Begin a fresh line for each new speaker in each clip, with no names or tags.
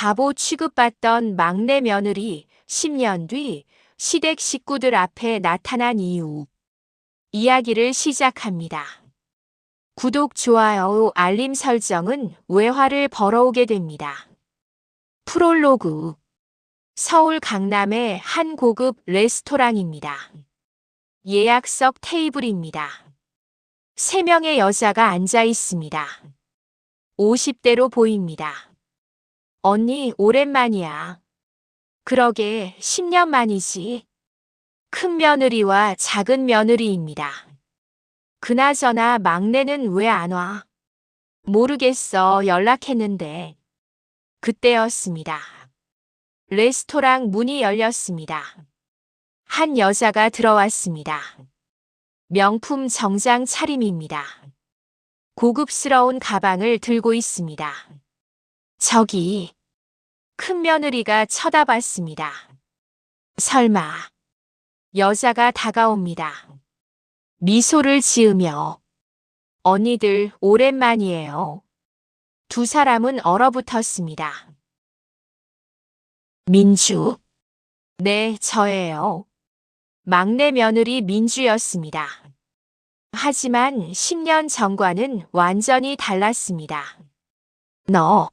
바보 취급받던 막내 며느리 10년 뒤 시댁 식구들 앞에 나타난 이유. 이야기를 시작합니다. 구독, 좋아요, 알림 설정은 왜 화를 벌어오게 됩니다. 프롤로그. 서울 강남의 한 고급 레스토랑입니다. 예약석 테이블입니다. 3명의 여자가 앉아 있습니다. 50대로 보입니다. 언니, 오랜만이야. 그러게, 10년 만이지. 큰 며느리와 작은 며느리입니다. 그나저나 막내는 왜 안 와? 모르겠어, 연락했는데. 그때였습니다. 레스토랑 문이 열렸습니다. 한 여자가 들어왔습니다. 명품 정장 차림입니다. 고급스러운 가방을 들고 있습니다. 저기, 큰 며느리가 쳐다봤습니다. 설마, 여자가 다가옵니다. 미소를 지으며, 언니들 오랜만이에요. 두 사람은 얼어붙었습니다. 민주. 네, 저예요. 막내 며느리 민주였습니다. 하지만 10년 전과는 완전히 달랐습니다. 너,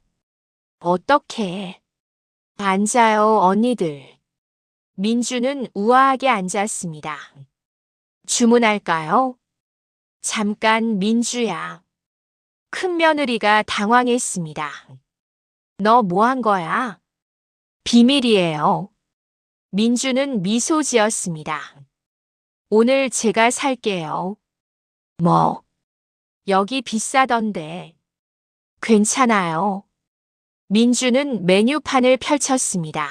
어떻게? 앉아요, 언니들. 민주는 우아하게 앉았습니다. 주문할까요? 잠깐, 민주야. 큰 며느리가 당황했습니다. 너 뭐 한 거야? 비밀이에요. 민주는 미소 지었습니다. 오늘 제가 살게요. 뭐? 여기 비싸던데. 괜찮아요. 민주는 메뉴판을 펼쳤습니다.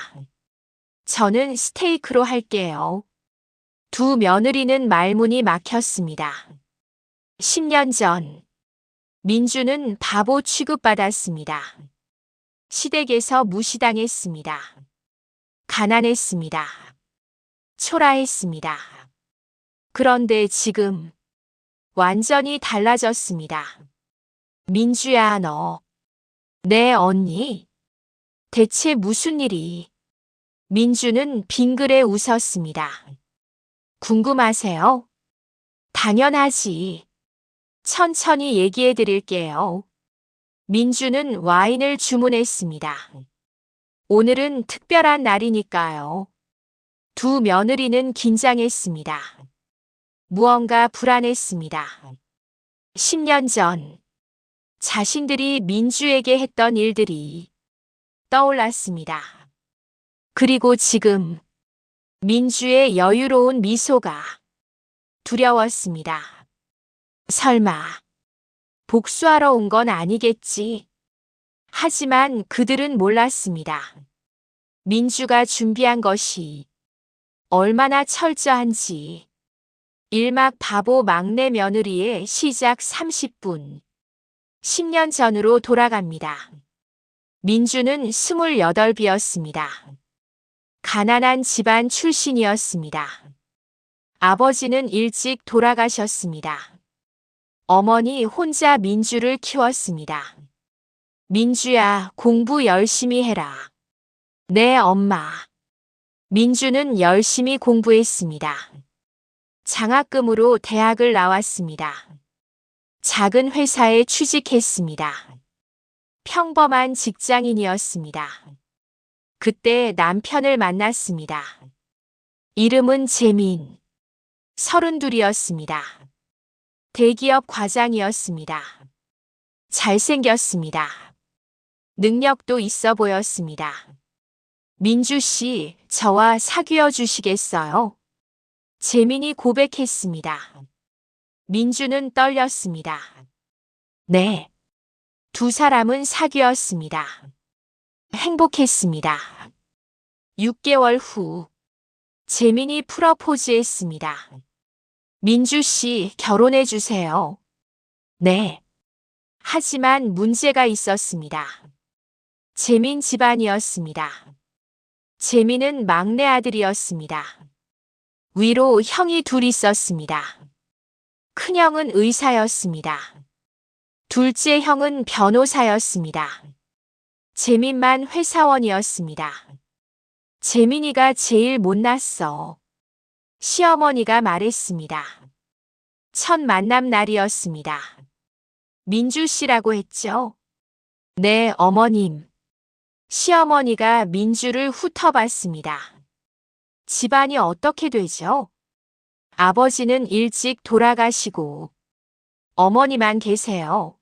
저는 스테이크로 할게요. 두 며느리는 말문이 막혔습니다. 10년 전, 민주는 바보 취급받았습니다. 시댁에서 무시당했습니다. 가난했습니다. 초라했습니다. 그런데 지금 완전히 달라졌습니다. 민주야, 너. 네, 언니. 대체 무슨 일이? 민주는 빙그레 웃었습니다. 궁금하세요? 당연하지. 천천히 얘기해 드릴게요. 민주는 와인을 주문했습니다. 오늘은 특별한 날이니까요. 두 며느리는 긴장했습니다. 무언가 불안했습니다. 10년 전, 자신들이 민주에게 했던 일들이 떠올랐습니다. 그리고 지금, 민주의 여유로운 미소가 두려웠습니다. 설마, 복수하러 온 건 아니겠지. 하지만 그들은 몰랐습니다. 민주가 준비한 것이 얼마나 철저한지. 일막 바보 막내 며느리의 시작 30분. 10년 전으로 돌아갑니다. 민주는 28이었습니다. 가난한 집안 출신이었습니다. 아버지는 일찍 돌아가셨습니다. 어머니 혼자 민주를 키웠습니다. 민주야, 공부 열심히 해라. 네, 엄마. 민주는 열심히 공부했습니다. 장학금으로 대학을 나왔습니다. 작은 회사에 취직했습니다. 평범한 직장인이었습니다. 그때 남편을 만났습니다. 이름은 재민. 32이었습니다. 대기업 과장이었습니다. 잘생겼습니다. 능력도 있어 보였습니다. 민주 씨, 저와 사귀어 주시겠어요? 재민이 고백했습니다. 민주는 떨렸습니다. 네. 두 사람은 사귀었습니다. 행복했습니다. 6개월 후, 재민이 프러포즈했습니다. 민주 씨, 결혼해 주세요. 네. 하지만 문제가 있었습니다. 재민 집안이었습니다. 재민은 막내 아들이었습니다. 위로 형이 둘 있었습니다. 큰형은 의사였습니다. 둘째 형은 변호사였습니다. 재민만 회사원이었습니다. 재민이가 제일 못났어. 시어머니가 말했습니다. 첫 만남 날이었습니다. 민주 씨라고 했죠? 네, 어머님. 시어머니가 민주를 훑어봤습니다. 집안이 어떻게 되죠? 아버지는 일찍 돌아가시고 어머니만 계세요.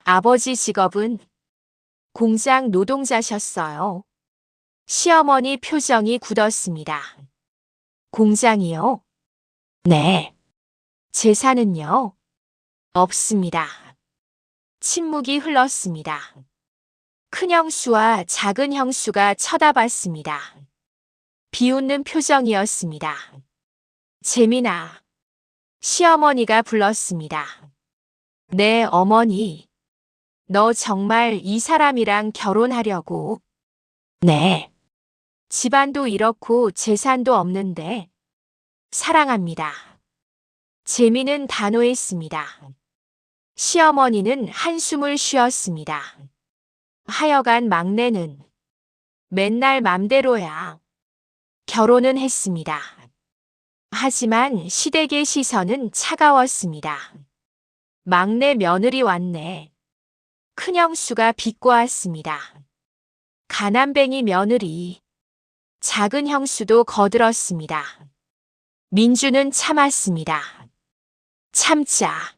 아버지 직업은 공장 노동자셨어요. 시어머니 표정이 굳었습니다. 공장이요? 네. 재산은요? 없습니다. 침묵이 흘렀습니다. 큰 형수와 작은 형수가 쳐다봤습니다. 비웃는 표정이었습니다. 재민아. 시어머니가 불렀습니다. 네, 어머니. 너 정말 이 사람이랑 결혼하려고? 네. 집안도 이렇고 재산도 없는데. 사랑합니다. 재민은 단호했습니다. 시어머니는 한숨을 쉬었습니다. 하여간 막내는 맨날 맘대로야. 결혼은 했습니다. 하지만 시댁의 시선은 차가웠습니다. 막내 며느리 왔네. 큰형수가 비꼬았습니다. 가난뱅이 며느리. 작은 형수도 거들었습니다. 민주는 참았습니다. 참자.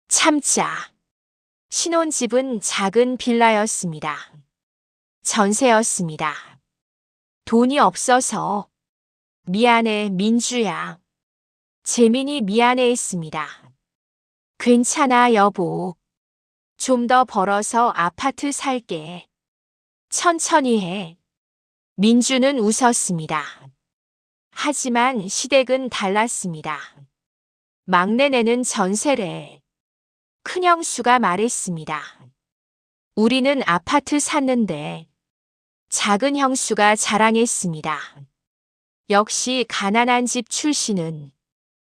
참자. 신혼집은 작은 빌라였습니다. 전세였습니다. 돈이 없어서. 미안해, 민주야. 재민이 미안해했습니다. 괜찮아, 여보. 좀 더 벌어서 아파트 살게. 천천히 해. 민주는 웃었습니다. 하지만 시댁은 달랐습니다. 막내내는 전세래. 큰형수가 말했습니다. 우리는 아파트 샀는데. 작은 형수가 자랑했습니다. 역시 가난한 집 출신은.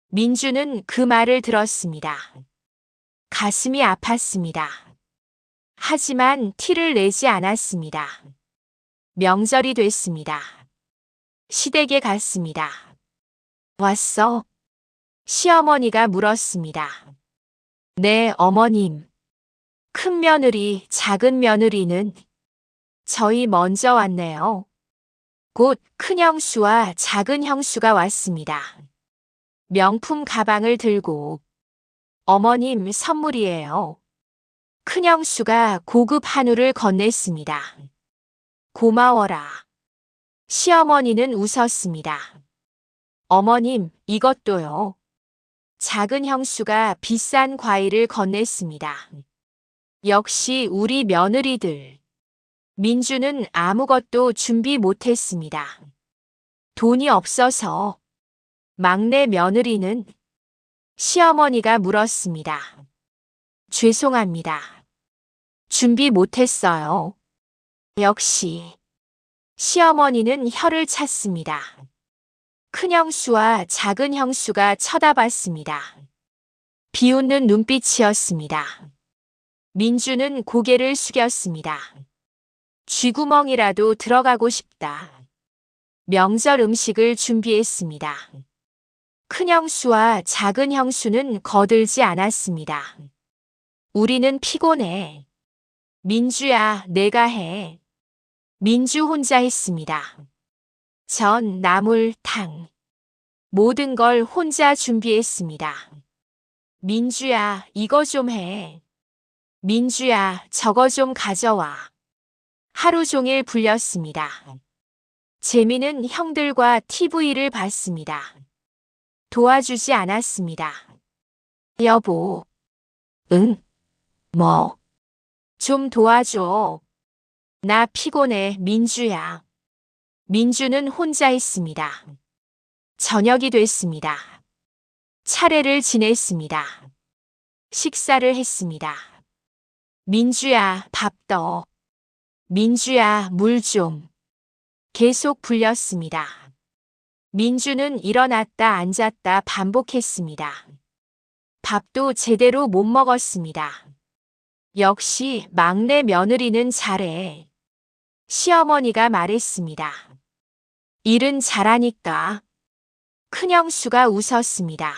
민주는 그 말을 들었습니다. 가슴이 아팠습니다. 하지만 티를 내지 않았습니다. 명절이 됐습니다. 시댁에 갔습니다. 왔어? 시어머니가 물었습니다. 네, 어머님. 큰 며느리, 작은 며느리는 저희 먼저 왔네요. 곧 큰 형수와 작은 형수가 왔습니다. 명품 가방을 들고. 어머님 선물이에요. 큰 형수가 고급 한우를 건넸습니다. 고마워라. 시어머니는 웃었습니다. 어머님, 이것도요. 작은 형수가 비싼 과일을 건넸습니다. 역시 우리 며느리들. 민주는 아무것도 준비 못했습니다. 돈이 없어서. 막내 며느리는. 시어머니가 물었습니다. 죄송합니다. 준비 못했어요. 역시. 시어머니는 혀를 찼습니다. 큰 형수와 작은 형수가 쳐다봤습니다. 비웃는 눈빛이었습니다. 민주는 고개를 숙였습니다. 쥐구멍이라도 들어가고 싶다. 명절 음식을 준비했습니다. 큰 형수와 작은 형수는 거들지 않았습니다. 우리는 피곤해. 민주야, 내가 해. 민주 혼자 했습니다. 전, 나물, 탕. 모든 걸 혼자 준비했습니다. 민주야, 이거 좀 해. 민주야, 저거 좀 가져와. 하루 종일 불렸습니다. 재민은 형들과 TV를 봤습니다. 도와주지 않았습니다. 여보. 응? 뭐? 좀 도와줘. 나 피곤해, 민주야. 민주는 혼자 있습니다. 저녁이 됐습니다. 차례를 지냈습니다. 식사를 했습니다. 민주야, 밥 떠. 민주야, 물 좀. 계속 불렸습니다. 민주는 일어났다 앉았다 반복했습니다. 밥도 제대로 못 먹었습니다. 역시 막내 며느리는 잘해. 시어머니가 말했습니다. 일은 잘하니까. 큰형수가 웃었습니다.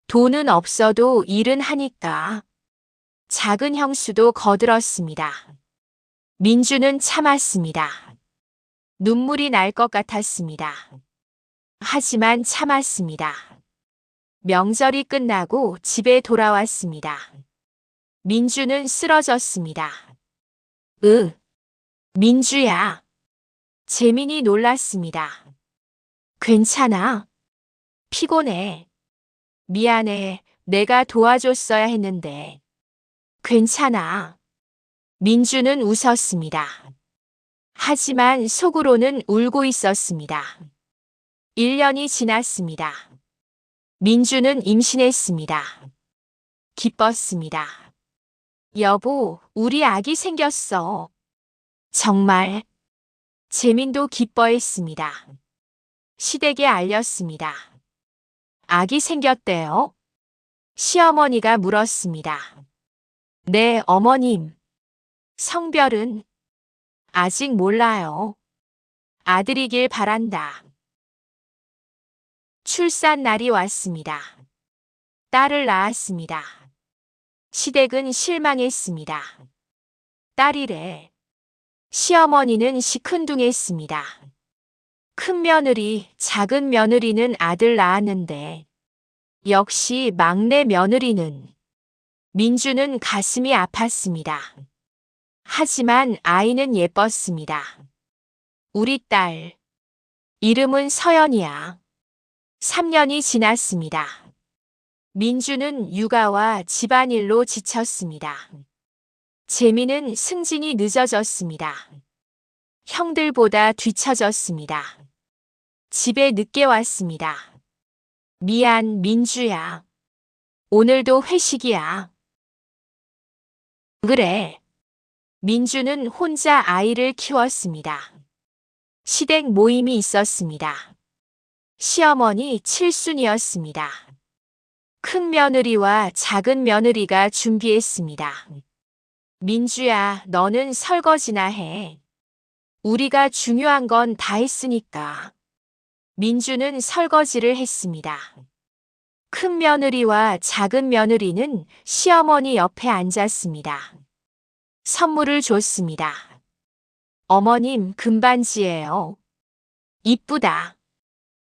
돈은 없어도 일은 하니까. 작은 형수도 거들었습니다. 민주는 참았습니다. 눈물이 날 것 같았습니다. 하지만 참았습니다. 명절이 끝나고 집에 돌아왔습니다. 민주는 쓰러졌습니다. 민주야. 재민이 놀랐습니다. 괜찮아? 피곤해. 미안해. 내가 도와줬어야 했는데. 괜찮아. 민주는 웃었습니다. 하지만 속으로는 울고 있었습니다. 1년이 지났습니다. 민주는 임신했습니다. 기뻤습니다. 여보, 우리 아기 생겼어. 정말? 재민도 기뻐했습니다. 시댁에 알렸습니다. 아기 생겼대요? 시어머니가 물었습니다. 네, 어머님. 성별은? 아직 몰라요. 아들이길 바란다. 출산 날이 왔습니다. 딸을 낳았습니다. 시댁은 실망했습니다. 딸이래. 시어머니는 시큰둥했습니다. 큰 며느리, 작은 며느리는 아들 낳았는데 역시 막내 며느리는. 민주는 가슴이 아팠습니다. 하지만 아이는 예뻤습니다. 우리 딸. 이름은 서연이야. 3년이 지났습니다. 민주는 육아와 집안일로 지쳤습니다. 재민은 승진이 늦어졌습니다. 형들보다 뒤처졌습니다. 집에 늦게 왔습니다. 미안, 민주야. 오늘도 회식이야. 그래. 민주는 혼자 아이를 키웠습니다. 시댁 모임이 있었습니다. 시어머니 칠순이었습니다. 큰 며느리와 작은 며느리가 준비했습니다. 민주야, 너는 설거지나 해. 우리가 중요한 건 다 했으니까. 민주는 설거지를 했습니다. 큰 며느리와 작은 며느리는 시어머니 옆에 앉았습니다. 선물을 줬습니다. 어머님, 금반지예요. 이쁘다.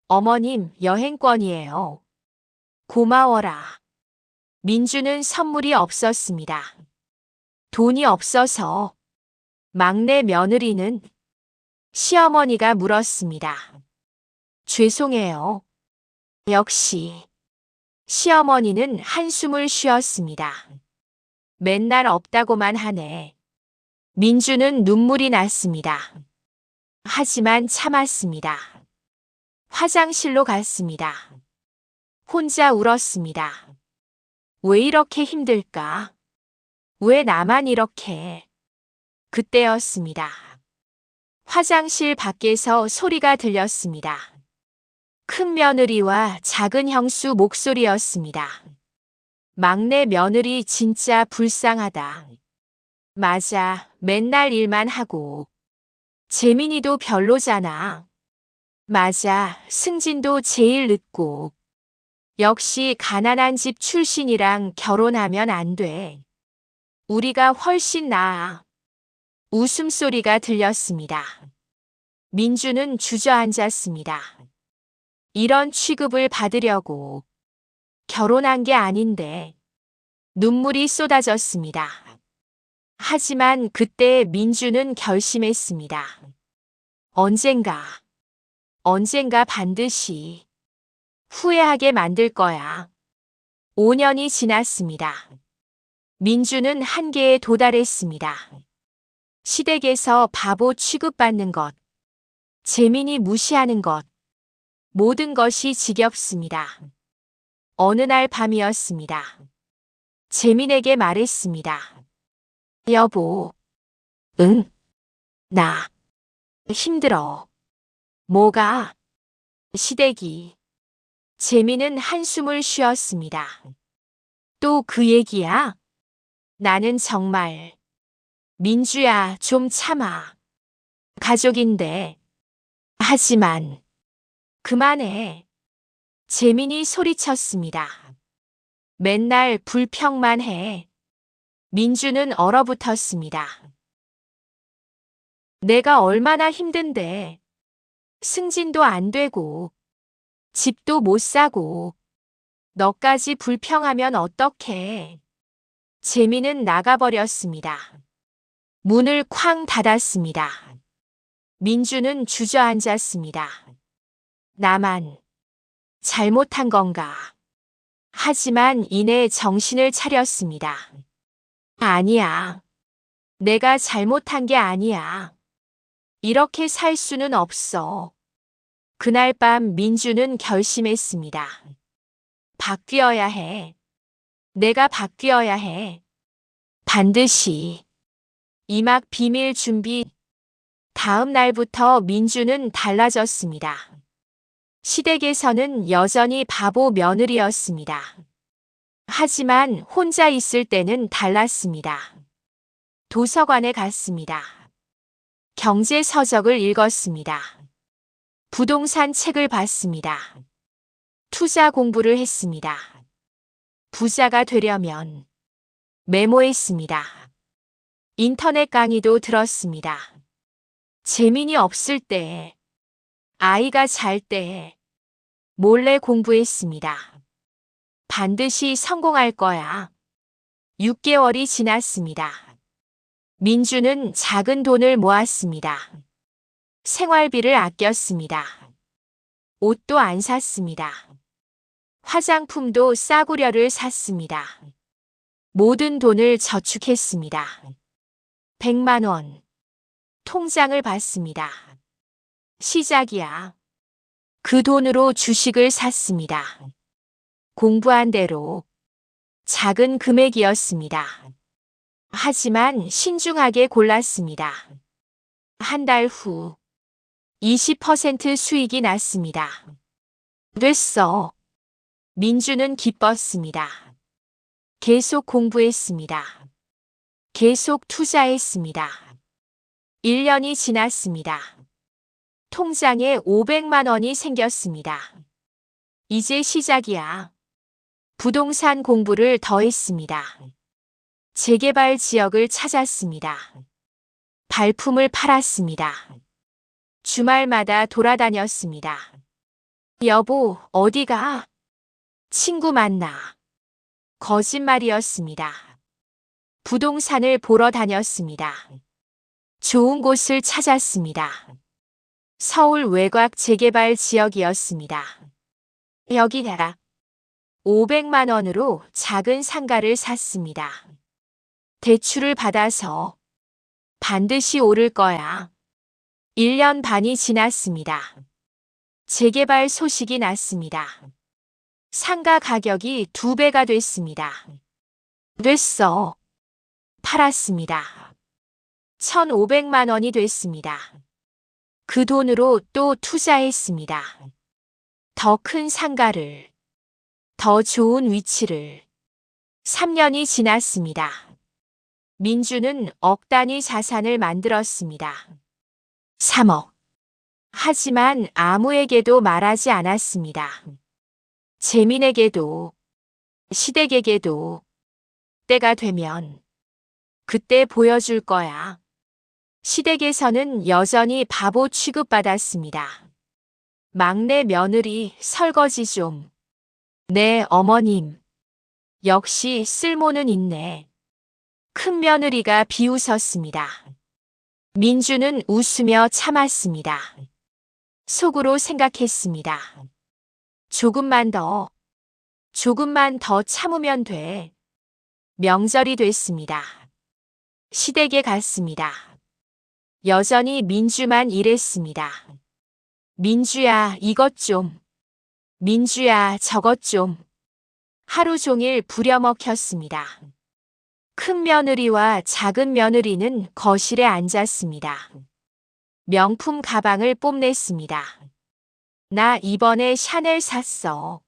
어머님, 여행권이에요. 고마워라. 민주는 선물이 없었습니다. 돈이 없어서. 막내 며느리는. 시어머니가 물었습니다. 죄송해요. 역시. 시어머니는 한숨을 쉬었습니다. 맨날 없다고만 하네. 민주는 눈물이 났습니다. 하지만 참았습니다. 화장실로 갔습니다. 혼자 울었습니다. 왜 이렇게 힘들까? 왜 나만 이렇게? 그때였습니다. 화장실 밖에서 소리가 들렸습니다. 큰 며느리와 작은 형수 목소리였습니다. 막내 며느리 진짜 불쌍하다. 맞아, 맨날 일만 하고. 재민이도 별로잖아. 맞아, 승진도 제일 늦고. 역시 가난한 집 출신이랑 결혼하면 안 돼. 우리가 훨씬 나아. 웃음소리가 들렸습니다. 민주는 주저앉았습니다. 이런 취급을 받으려고. 결혼한 게 아닌데. 눈물이 쏟아졌습니다. 하지만 그때 민주는 결심했습니다. 언젠가 반드시 후회하게 만들 거야. 5년이 지났습니다. 민주는 한계에 도달했습니다. 시댁에서 바보 취급받는 것, 재민이 무시하는 것, 모든 것이 지겹습니다. 어느 날 밤이었습니다. 재민에게 말했습니다. 여보. 응? 나 힘들어. 뭐가? 시댁이. 재민은 한숨을 쉬었습니다. 또 그 얘기야? 나는 정말. 민주야, 좀 참아. 가족인데. 하지만. 그만해. 재민이 소리쳤습니다. 맨날 불평만 해. 민주는 얼어붙었습니다. 내가 얼마나 힘든데. 승진도 안 되고, 집도 못 사고, 너까지 불평하면 어떡해. 재민은 나가버렸습니다. 문을 쾅 닫았습니다. 민주는 주저앉았습니다. 나만 잘못한 건가? 하지만 이내 정신을 차렸습니다. 아니야. 내가 잘못한 게 아니야. 이렇게 살 수는 없어. 그날 밤 민주는 결심했습니다. 바뀌어야 해. 내가 바뀌어야 해. 반드시. 이막 비밀 준비. 다음 날부터 민주는 달라졌습니다. 시댁에서는 여전히 바보 며느리였습니다. 하지만 혼자 있을 때는 달랐습니다. 도서관에 갔습니다. 경제 서적을 읽었습니다. 부동산 책을 봤습니다. 투자 공부를 했습니다. 부자가 되려면 메모했습니다. 인터넷 강의도 들었습니다. 재민이 없을 때, 아이가 잘 때 몰래 공부했습니다. 반드시 성공할 거야. 6개월이 지났습니다. 민주는 작은 돈을 모았습니다. 생활비를 아꼈습니다. 옷도 안 샀습니다. 화장품도 싸구려를 샀습니다. 모든 돈을 저축했습니다. 100만 원. 통장을 봤습니다. 시작이야. 그 돈으로 주식을 샀습니다. 공부한 대로 작은 금액이었습니다. 하지만 신중하게 골랐습니다. 한 달 후 20% 수익이 났습니다. 됐어. 민주는 기뻤습니다. 계속 공부했습니다. 계속 투자했습니다. 1년이 지났습니다. 통장에 500만 원이 생겼습니다. 이제 시작이야. 부동산 공부를 더 했습니다. 재개발 지역을 찾았습니다. 발품을 팔았습니다. 주말마다 돌아다녔습니다. 여보, 어디가? 친구 만나. 거짓말이었습니다. 부동산을 보러 다녔습니다. 좋은 곳을 찾았습니다. 서울 외곽 재개발 지역이었습니다. 여기다. 500만 원으로 작은 상가를 샀습니다. 대출을 받아서 반드시 오를 거야. 1년 반이 지났습니다. 재개발 소식이 났습니다. 상가 가격이 2배가 됐습니다. 됐어. 팔았습니다. 1,500만 원이 됐습니다. 그 돈으로 또 투자했습니다. 더 큰 상가를, 더 좋은 위치를. 3년이 지났습니다. 민주는 억 단위 자산을 만들었습니다. 3억. 하지만 아무에게도 말하지 않았습니다. 재민에게도, 시댁에게도. 때가 되면 그때 보여줄 거야. 시댁에서는 여전히 바보 취급받았습니다. 막내 며느리 설거지 좀. 네, 어머님. 역시 쓸모는 있네. 큰 며느리가 비웃었습니다. 민주는 웃으며 참았습니다. 속으로 생각했습니다. 조금만 더 참으면 돼. 명절이 됐습니다. 시댁에 갔습니다. 여전히 민주만 일했습니다. 민주야, 이것 좀. 민주야, 저것 좀. 하루 종일 부려먹혔습니다. 큰 며느리와 작은 며느리는 거실에 앉았습니다. 명품 가방을 뽐냈습니다. 나 이번에 샤넬 샀어.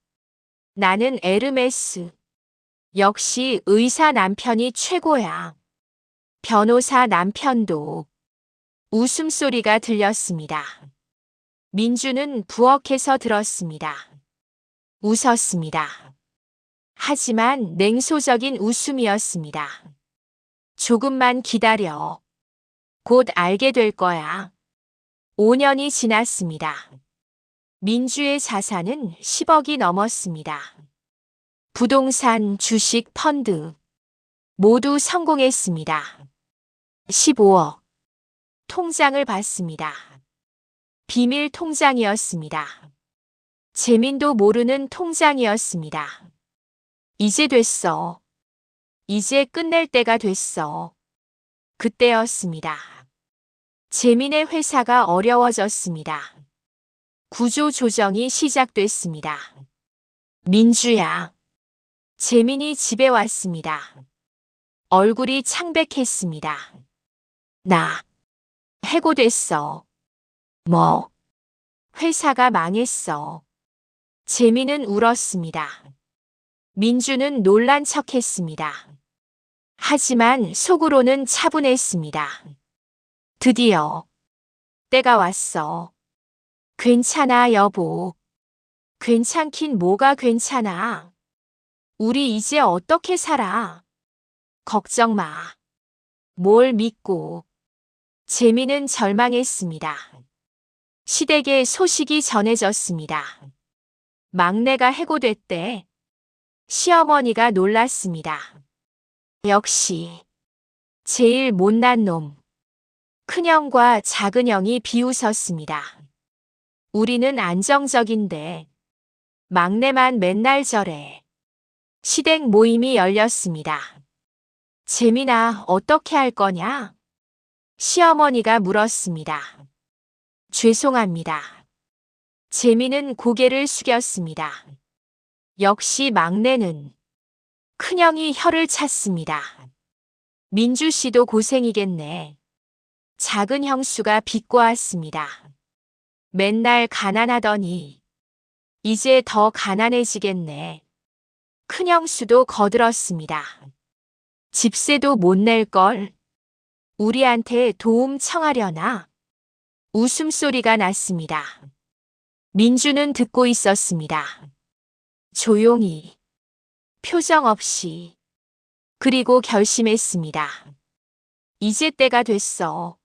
나는 에르메스. 역시 의사 남편이 최고야. 변호사 남편도 웃음소리가 들렸습니다. 민주는 부엌에서 들었습니다. 웃었습니다. 하지만 냉소적인 웃음이었습니다. 조금만 기다려. 곧 알게 될 거야. 5년이 지났습니다. 민주의 자산은 10억이 넘었습니다. 부동산, 주식, 펀드 모두 성공했습니다. 15억. 통장을 봤습니다. 비밀 통장이었습니다. 재민도 모르는 통장이었습니다. 이제 됐어. 이제 끝낼 때가 됐어. 그때였습니다. 재민의 회사가 어려워졌습니다. 구조 조정이 시작됐습니다. 민주야. 재민이 집에 왔습니다. 얼굴이 창백했습니다. 나 해고됐어. 뭐? 회사가 망했어. 재민은 울었습니다. 민주는 놀란 척했습니다. 하지만 속으로는 차분했습니다. 드디어 때가 왔어. 괜찮아, 여보. 괜찮긴 뭐가 괜찮아. 우리 이제 어떻게 살아? 걱정 마. 뭘 믿고. 재민은 절망했습니다. 시댁에 소식이 전해졌습니다. 막내가 해고됐대. 시어머니가 놀랐습니다. 역시 제일 못난 놈. 큰형과 작은형이 비웃었습니다. 우리는 안정적인데 막내만 맨날 저래. 시댁 모임이 열렸습니다. 재민아, 어떻게 할 거냐? 시어머니가 물었습니다. 죄송합니다. 재민은 고개를 숙였습니다. 역시 막내는. 큰형이 혀를 찼습니다. 민주 씨도 고생이겠네. 작은 형수가 비꼬았습니다. 맨날 가난하더니 이제 더 가난해지겠네. 큰 형수도 거들었습니다. 집세도 못 낼걸. 우리한테 도움 청하려나? 웃음소리가 났습니다. 민주는 듣고 있었습니다. 조용히, 표정 없이. 그리고 결심했습니다. 이제 때가 됐어.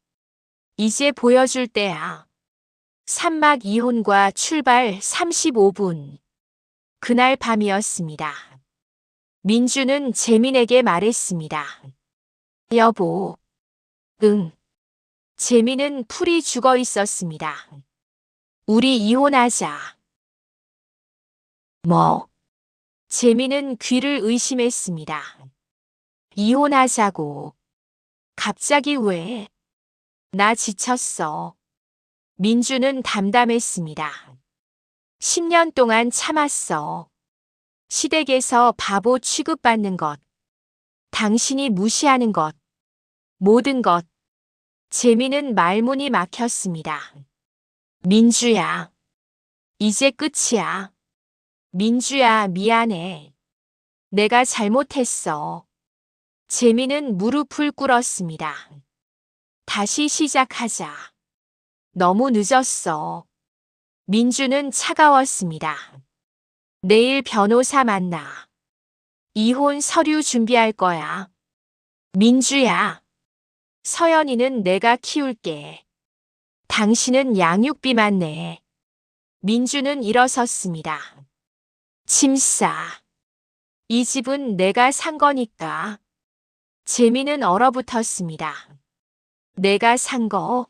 이제 보여줄 때야. 산막 이혼과 출발 35분. 그날 밤이었습니다. 민주는 재민에게 말했습니다. 여보. 응. 재민은 풀이 죽어 있었습니다. 우리 이혼하자. 뭐? 재민은 귀를 의심했습니다. 이혼하자고. 갑자기 왜? 나 지쳤어. 민주는 담담했습니다. 10년 동안 참았어. 시댁에서 바보 취급받는 것. 당신이 무시하는 것. 모든 것. 재민은 말문이 막혔습니다. 민주야. 이제 끝이야. 민주야, 미안해. 내가 잘못했어. 재민은 무릎을 꿇었습니다. 다시 시작하자. 너무 늦었어. 민주는 차가웠습니다. 내일 변호사 만나. 이혼 서류 준비할 거야. 민주야. 서연이는 내가 키울게. 당신은 양육비만 내. 민주는 일어섰습니다. 짐 싸. 이 집은 내가 산 거니까. 재민은 얼어붙었습니다. 내가 산 거?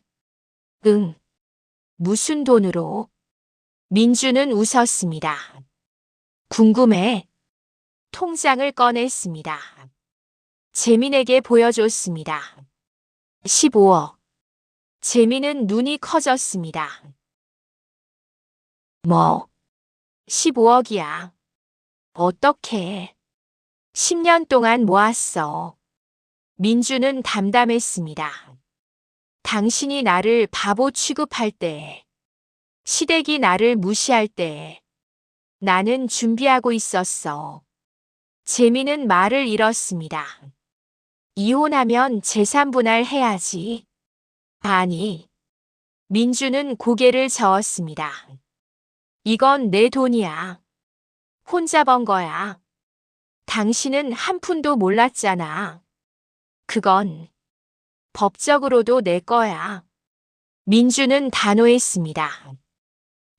응. 무슨 돈으로? 민주는 웃었습니다. 궁금해. 통장을 꺼냈습니다. 재민에게 보여줬습니다. 15억. 재민은 눈이 커졌습니다. 뭐? 15억이야. 어떻게? 10년 동안 모았어. 민주는 담담했습니다. 당신이 나를 바보 취급할 때, 시댁이 나를 무시할 때, 나는 준비하고 있었어. 재미는 말을 잃었습니다. 이혼하면 재산 분할해야지. 아니. 민주는 고개를 저었습니다. 이건 내 돈이야. 혼자 번 거야. 당신은 한 푼도 몰랐잖아. 그건 법적으로도 내 거야. 민주는 단호했습니다.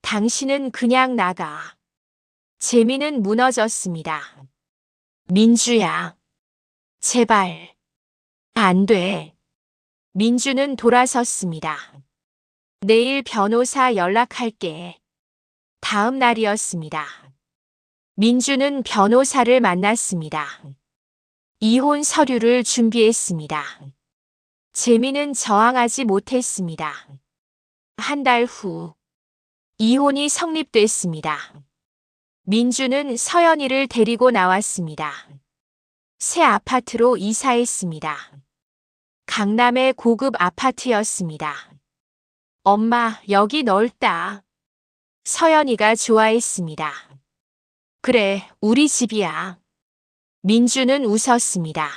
당신은 그냥 나가. 재미는 무너졌습니다. 민주야. 제발. 안 돼. 민주는 돌아섰습니다. 내일 변호사 연락할게. 다음 날이었습니다. 민주는 변호사를 만났습니다. 이혼 서류를 준비했습니다. 재미는 저항하지 못했습니다. 한 달 후, 이혼이 성립됐습니다. 민주는 서연이를 데리고 나왔습니다. 새 아파트로 이사했습니다. 강남의 고급 아파트였습니다. 엄마, 여기 넓다. 서연이가 좋아했습니다. 그래, 우리 집이야. 민주는 웃었습니다.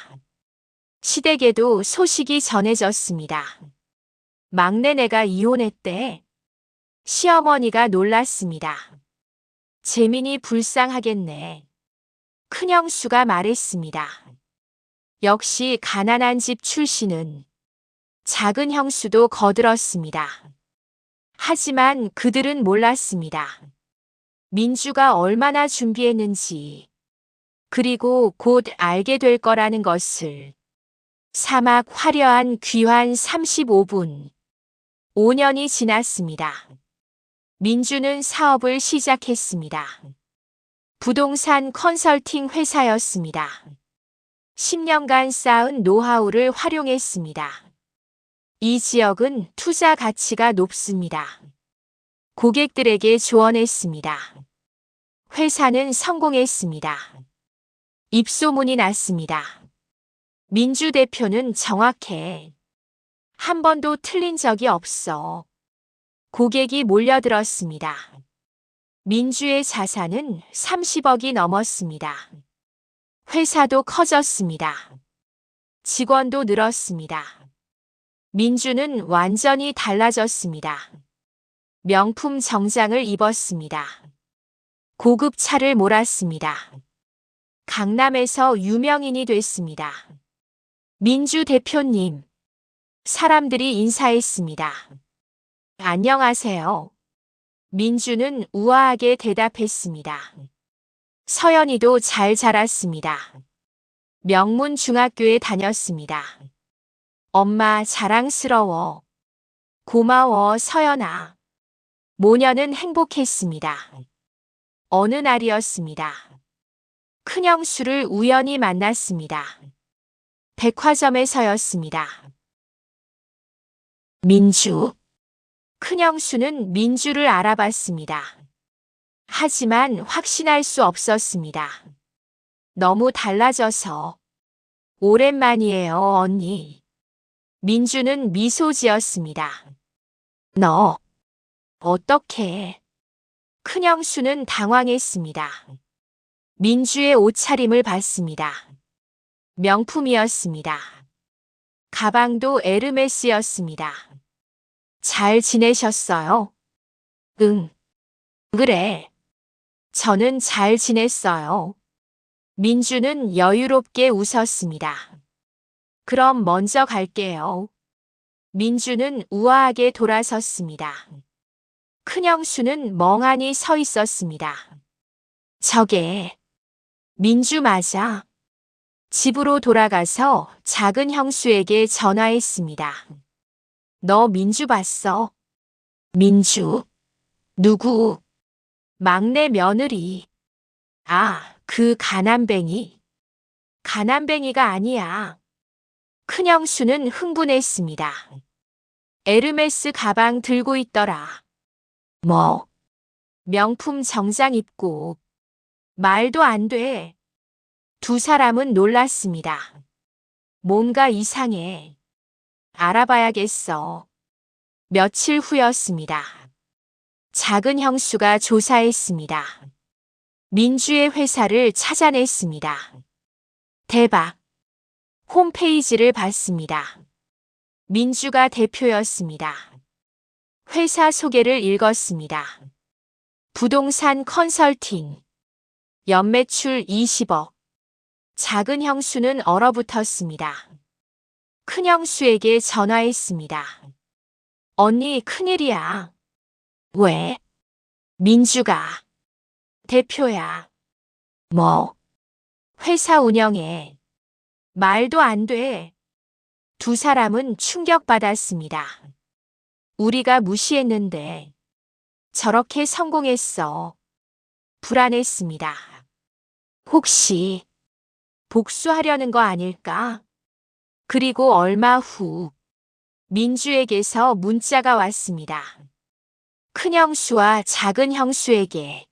시댁에도 소식이 전해졌습니다. 막내네가 이혼했대. 시어머니가 놀랐습니다. 재민이 불쌍하겠네. 큰형수가 말했습니다. 역시 가난한 집 출신은 작은 형수도 거들었습니다. 하지만 그들은 몰랐습니다. 민주가 얼마나 준비했는지, 그리고 곧 알게 될 거라는 것을. 사막 화려한 귀환 35분. 5년이 지났습니다. 민주는 사업을 시작했습니다. 부동산 컨설팅 회사였습니다. 10년간 쌓은 노하우를 활용했습니다. 이 지역은 투자 가치가 높습니다. 고객들에게 조언했습니다. 회사는 성공했습니다. 입소문이 났습니다. 민주 대표는 정확해. 한 번도 틀린 적이 없어. 고객이 몰려들었습니다. 민주의 자산은 30억이 넘었습니다. 회사도 커졌습니다. 직원도 늘었습니다. 민주는 완전히 달라졌습니다. 명품 정장을 입었습니다. 고급 차를 몰았습니다. 강남에서 유명인이 됐습니다. 민주 대표님. 사람들이 인사했습니다. 안녕하세요. 민주는 우아하게 대답했습니다. 서연이도 잘 자랐습니다. 명문 중학교에 다녔습니다. 엄마 자랑스러워. 고마워 서연아. 모녀는 행복했습니다. 어느 날이었습니다. 큰형수를 우연히 만났습니다. 백화점에서였습니다. 민주. 큰형수는 민주를 알아봤습니다. 하지만 확신할 수 없었습니다. 너무 달라져서. 오랜만이에요, 언니. 민주는 미소 지었습니다. 너, 어떻게? 큰형수는 당황했습니다. 민주의 옷차림을 봤습니다. 명품이었습니다. 가방도 에르메스였습니다. 잘 지내셨어요? 응. 그래. 저는 잘 지냈어요. 민주는 여유롭게 웃었습니다. 그럼 먼저 갈게요. 민주는 우아하게 돌아섰습니다. 큰형수는 멍하니 서 있었습니다. 저게 민주 맞아? 집으로 돌아가서 작은 형수에게 전화했습니다. 너 민주 봤어? 민주? 누구? 막내 며느리. 아, 그 가난뱅이. 가난뱅이가 아니야. 큰형수는 흥분했습니다. 에르메스 가방 들고 있더라. 뭐? 명품 정장 입고. 말도 안 돼. 두 사람은 놀랐습니다. 뭔가 이상해. 알아봐야겠어. 며칠 후였습니다. 작은 형수가 조사했습니다. 민주의 회사를 찾아냈습니다. 대박. 홈페이지를 봤습니다. 민주가 대표였습니다. 회사 소개를 읽었습니다. 부동산 컨설팅. 연매출 20억. 작은 형수는 얼어붙었습니다. 큰 형수에게 전화했습니다. 언니, 큰일이야. 왜? 민주가. 대표야. 뭐? 회사 운영에. 말도 안 돼. 두 사람은 충격받았습니다. 우리가 무시했는데 저렇게 성공했어. 불안했습니다. 혹시 복수하려는 거 아닐까? 그리고 얼마 후 민주에게서 문자가 왔습니다. 큰 형수와 작은 형수에게.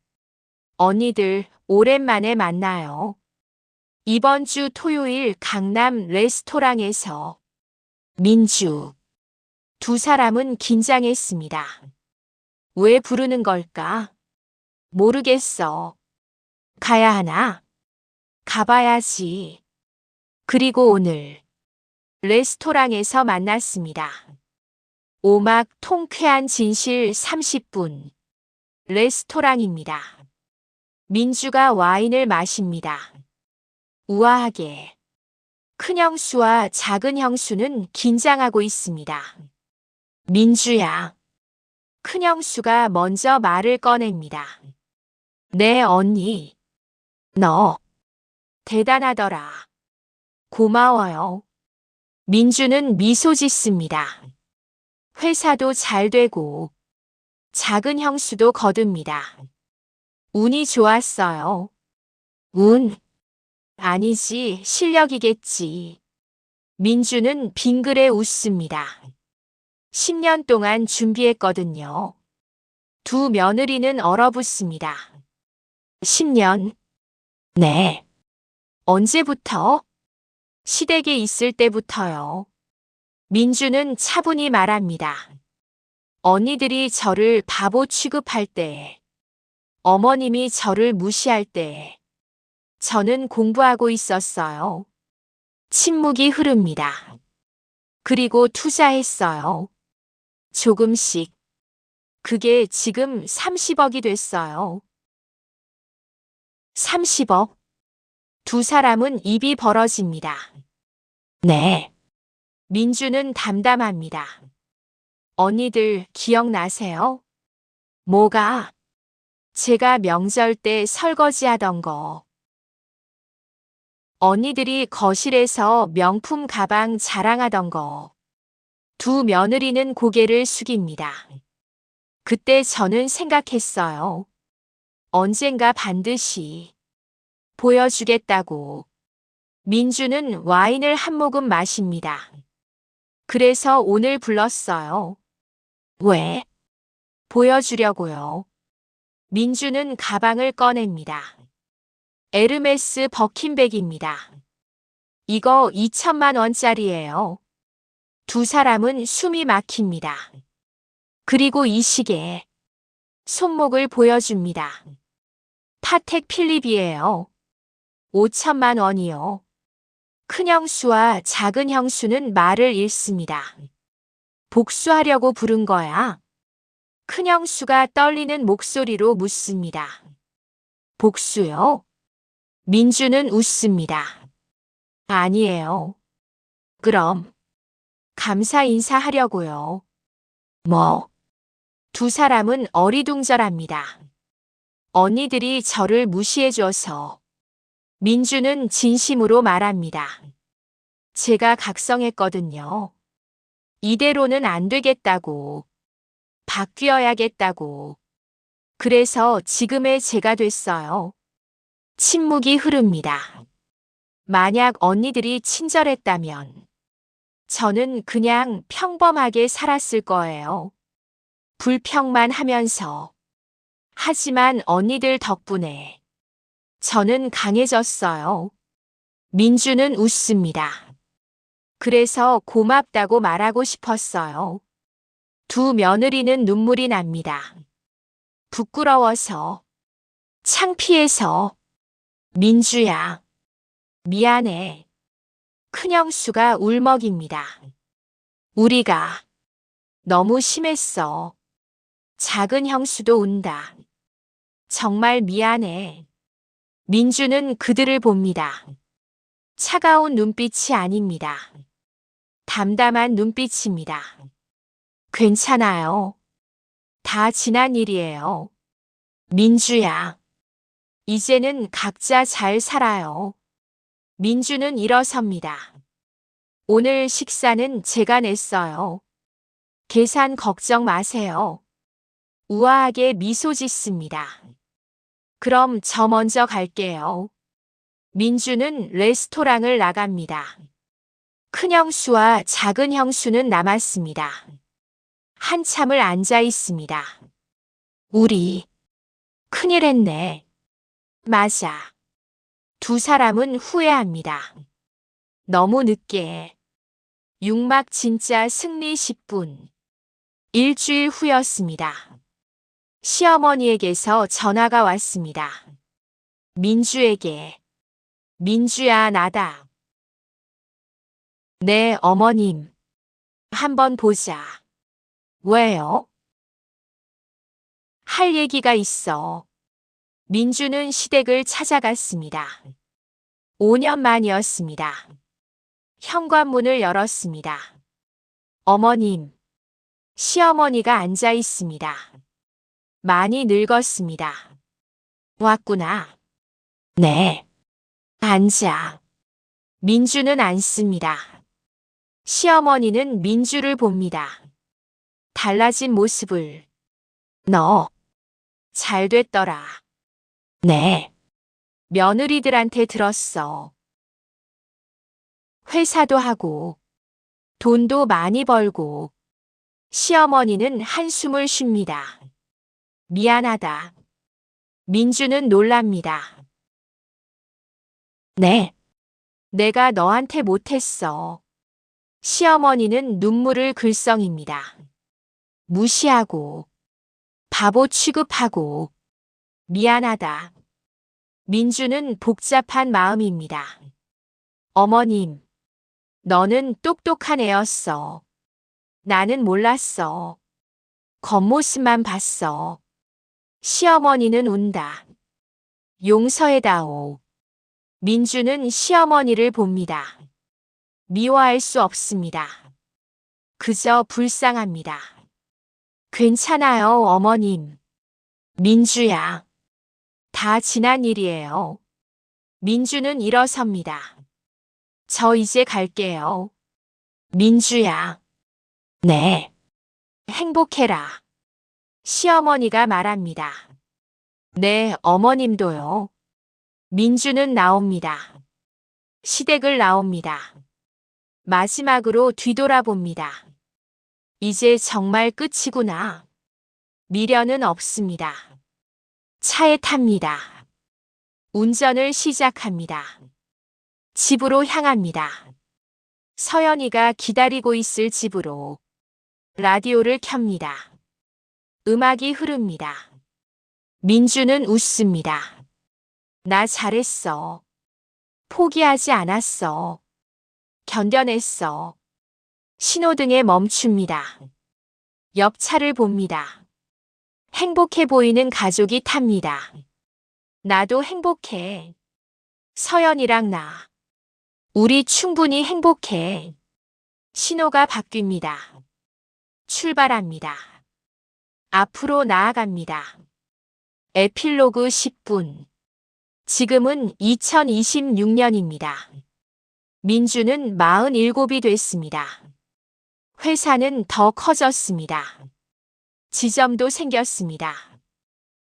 언니들 오랜만에 만나요. 이번 주 토요일 강남 레스토랑에서. 민주. 두 사람은 긴장했습니다. 왜 부르는 걸까? 모르겠어. 가야 하나? 가봐야지. 그리고 오늘 레스토랑에서 만났습니다. 오막 통쾌한 진실 30분. 레스토랑입니다. 민주가 와인을 마십니다. 우아하게. 큰 형수와 작은 형수는 긴장하고 있습니다. 민주야. 큰 형수가 먼저 말을 꺼냅니다. 네, 언니. 너 대단하더라. 고마워요. 민주는 미소 짓습니다. 회사도 잘 되고 작은 형수도 거둡니다. 운이 좋았어요. 운? 아니지, 실력이겠지. 민주는 빙그레 웃습니다. 10년 동안 준비했거든요. 두 며느리는 얼어붙습니다. 10년? 네. 언제부터? 시댁에 있을 때부터요. 민주는 차분히 말합니다. 언니들이 저를 바보 취급할 때, 어머님이 저를 무시할 때, 저는 공부하고 있었어요. 침묵이 흐릅니다. 그리고 투자했어요. 조금씩. 그게 지금 30억이 됐어요. 30억? 두 사람은 입이 벌어집니다. 네. 민주는 담담합니다. 언니들 기억나세요? 뭐가? 제가 명절 때 설거지하던 거. 언니들이 거실에서 명품 가방 자랑하던 거. 두 며느리는 고개를 숙입니다. 그때 저는 생각했어요. 언젠가 반드시 보여주겠다고. 민주는 와인을 한 모금 마십니다. 그래서 오늘 불렀어요. 왜? 보여주려고요. 민주는 가방을 꺼냅니다. 에르메스 버킨백입니다. 이거 2천만 원짜리예요. 두 사람은 숨이 막힙니다. 그리고 이 시계. 손목을 보여줍니다. 파텍 필립이에요. 5천만 원이요. 큰 형수와 작은 형수는 말을 잃습니다. 복수하려고 부른 거야? 큰 형수가 떨리는 목소리로 묻습니다. 복수요? 민주는 웃습니다. 아니에요. 그럼 감사 인사하려고요. 뭐? 두 사람은 어리둥절합니다. 언니들이 저를 무시해줘서. 민주는 진심으로 말합니다. 제가 각성했거든요. 이대로는 안 되겠다고. 바뀌어야겠다고. 그래서 지금의 제가 됐어요. 침묵이 흐릅니다. 만약 언니들이 친절했다면 저는 그냥 평범하게 살았을 거예요. 불평만 하면서. 하지만 언니들 덕분에 저는 강해졌어요. 민주는 웃습니다. 그래서 고맙다고 말하고 싶었어요. 두 며느리는 눈물이 납니다. 부끄러워서, 창피해서. 민주야. 미안해. 큰형수가 울먹입니다. 우리가 너무 심했어. 작은 형수도 운다. 정말 미안해. 민주는 그들을 봅니다. 차가운 눈빛이 아닙니다. 담담한 눈빛입니다. 괜찮아요. 다 지난 일이에요. 민주야. 이제는 각자 잘 살아요. 민주는 일어섭니다. 오늘 식사는 제가 냈어요. 계산 걱정 마세요. 우아하게 미소 짓습니다. 그럼 저 먼저 갈게요. 민주는 레스토랑을 나갑니다. 큰형수와 작은 형수는 남았습니다. 한참을 앉아 있습니다. 우리 큰일 했네. 맞아. 두 사람은 후회합니다. 너무 늦게. 육막 진짜 승리 10분. 일주일 후였습니다. 시어머니에게서 전화가 왔습니다. 민주에게. 민주야, 나다. 네, 어머님. 한번 보자. 왜요? 할 얘기가 있어. 민주는 시댁을 찾아갔습니다. 5년 만이었습니다. 현관문을 열었습니다. 어머님. 시어머니가 앉아 있습니다. 많이 늙었습니다. 왔구나. 네. 앉아. 민주는 앉습니다. 시어머니는 민주를 봅니다. 달라진 모습을. 너. 잘 됐더라. 네. 며느리들한테 들었어. 회사도 하고, 돈도 많이 벌고. 시어머니는 한숨을 쉽니다. 미안하다. 민주는 놀랍니다. 네. 내가 너한테 못했어. 시어머니는 눈물을 글썽입니다. 무시하고, 바보 취급하고, 미안하다. 민주는 복잡한 마음입니다. 어머님, 너는 똑똑한 애였어. 나는 몰랐어. 겉모습만 봤어. 시어머니는 운다. 용서해다오. 민주는 시어머니를 봅니다. 미워할 수 없습니다. 그저 불쌍합니다. 괜찮아요, 어머님. 민주야. 다 지난 일이에요. 민주는 일어섭니다. 저 이제 갈게요. 민주야. 네. 행복해라. 시어머니가 말합니다. 네, 어머님도요. 민주는 나옵니다. 시댁을 나옵니다. 마지막으로 뒤돌아봅니다. 이제 정말 끝이구나. 미련은 없습니다. 차에 탑니다. 운전을 시작합니다. 집으로 향합니다. 서연이가 기다리고 있을 집으로. 라디오를 켭니다. 음악이 흐릅니다. 민주는 웃습니다. 나 잘했어. 포기하지 않았어. 견뎌냈어. 신호등에 멈춥니다. 옆 차를 봅니다. 행복해 보이는 가족이 탑니다. 나도 행복해. 서연이랑 나. 우리 충분히 행복해. 신호가 바뀝니다. 출발합니다. 앞으로 나아갑니다. 에필로그 10분. 지금은 2026년입니다. 민주는 47이 됐습니다. 회사는 더 커졌습니다. 지점도 생겼습니다.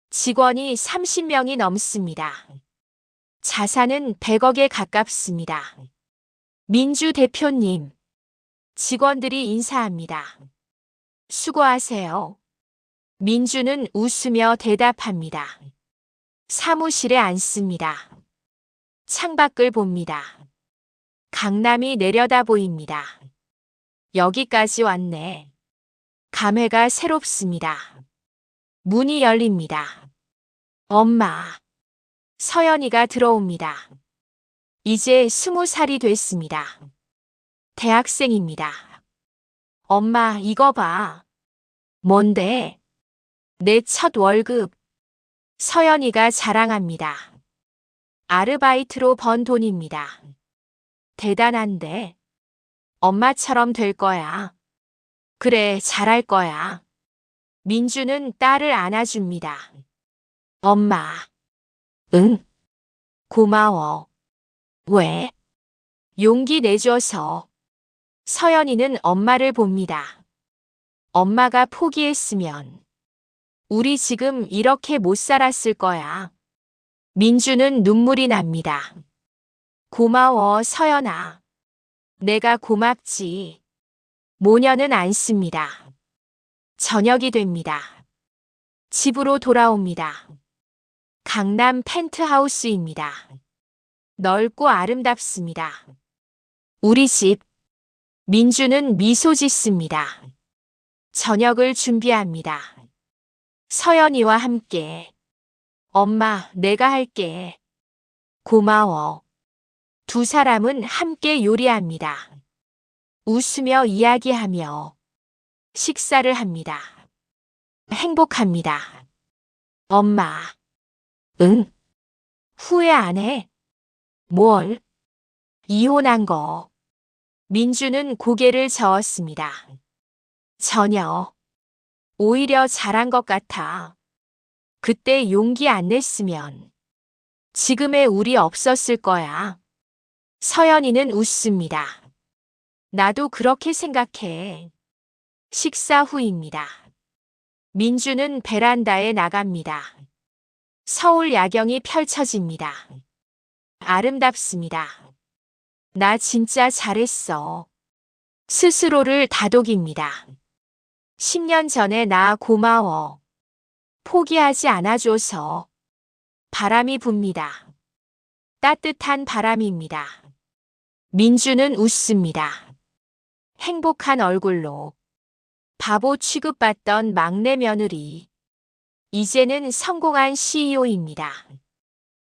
직원이 30명이 넘습니다. 자산은 100억에 가깝습니다. 민주 대표님. 직원들이 인사합니다. 수고하세요. 민주는 웃으며 대답합니다. 사무실에 앉습니다. 창밖을 봅니다. 강남이 내려다 보입니다. 여기까지 왔네. 감회가 새롭습니다. 문이 열립니다. 엄마. 서연이가 들어옵니다. 이제 20살이 됐습니다. 대학생입니다. 엄마, 이거 봐. 뭔데? 내 첫 월급. 서연이가 자랑합니다. 아르바이트로 번 돈입니다. 대단한데? 엄마처럼 될 거야. 그래, 잘할 거야. 민주는 딸을 안아줍니다. 엄마. 응. 고마워. 왜? 용기 내줘서. 서연이는 엄마를 봅니다. 엄마가 포기했으면 우리 지금 이렇게 못 살았을 거야. 민주는 눈물이 납니다. 고마워, 서연아. 내가 고맙지. 모녀는 앉습니다. 저녁이 됩니다. 집으로 돌아옵니다. 강남 펜트하우스입니다. 넓고 아름답습니다. 우리 집. 민주는 미소 짓습니다. 저녁을 준비합니다. 서연이와 함께. 엄마, 내가 할게. 고마워. 두 사람은 함께 요리합니다. 웃으며 이야기하며 식사를 합니다. 행복합니다. 엄마. 응. 후회 안 해? 뭘? 이혼한 거. 민주는 고개를 저었습니다. 전혀. 오히려 잘한 것 같아. 그때 용기 안 냈으면 지금의 우리 없었을 거야. 서연이는 웃습니다. 나도 그렇게 생각해. 식사 후입니다. 민주는 베란다에 나갑니다. 서울 야경이 펼쳐집니다. 아름답습니다. 나 진짜 잘했어. 스스로를 다독입니다. 10년 전에 나 고마워. 포기하지 않아줘서. 바람이 붑니다. 따뜻한 바람입니다. 민주는 웃습니다. 행복한 얼굴로. 바보 취급받던 막내 며느리. 이제는 성공한 CEO입니다.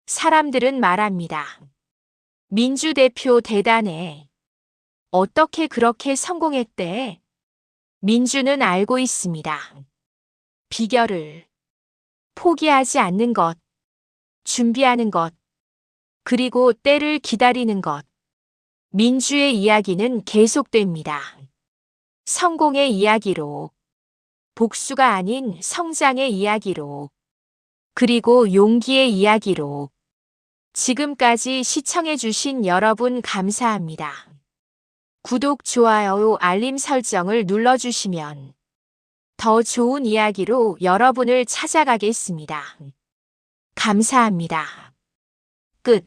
사람들은 말합니다. 민주 대표 대단해. 어떻게 그렇게 성공했대? 민주는 알고 있습니다. 비결을. 포기하지 않는 것, 준비하는 것, 그리고 때를 기다리는 것. 민주의 이야기는 계속됩니다. 성공의 이야기로, 복수가 아닌 성장의 이야기로, 그리고 용기의 이야기로. 지금까지 시청해주신 여러분 감사합니다. 구독, 좋아요, 알림 설정을 눌러주시면 더 좋은 이야기로 여러분을 찾아가겠습니다. 감사합니다. 끝.